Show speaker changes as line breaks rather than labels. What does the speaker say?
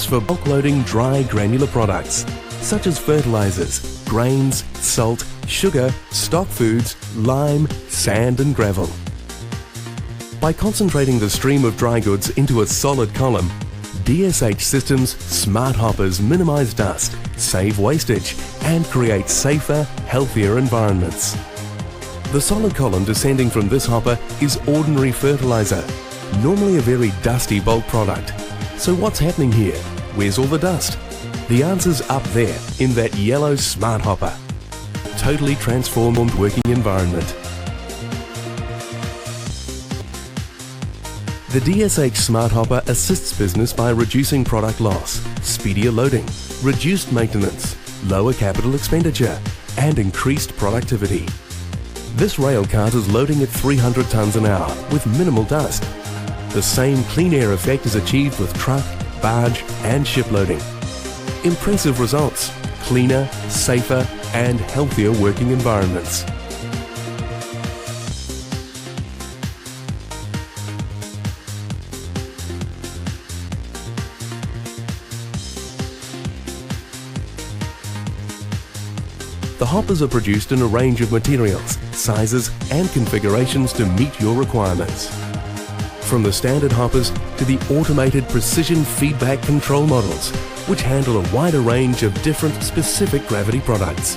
for bulk loading dry granular products, such as fertilizers, grains, salt, sugar, stock foods, lime, sand and gravel. By concentrating the stream of dry goods into a solid column, DSH Systems' smart hoppers minimize dust, save wastage, and create safer, healthier environments. The solid column descending from this hopper is ordinary fertilizer, normally a very dusty bulk product. So what's happening here? Where's all the dust? The answer's up there in that yellow smart hopper. Totally transformed working environment. The DSH Smart Hopper assists business by reducing product loss, speedier loading, reduced maintenance, lower capital expenditure, and increased productivity. This rail cart is loading at 300 tonnes an hour with minimal dust. The same clean air effect is achieved with truck, barge, and ship loading. Impressive results, cleaner, safer, and healthier working environments. The hoppers are produced in a range of materials, sizes and configurations to meet your requirements. From the standard hoppers to the automated precision feedback control models, which handle a wider range of different specific gravity products.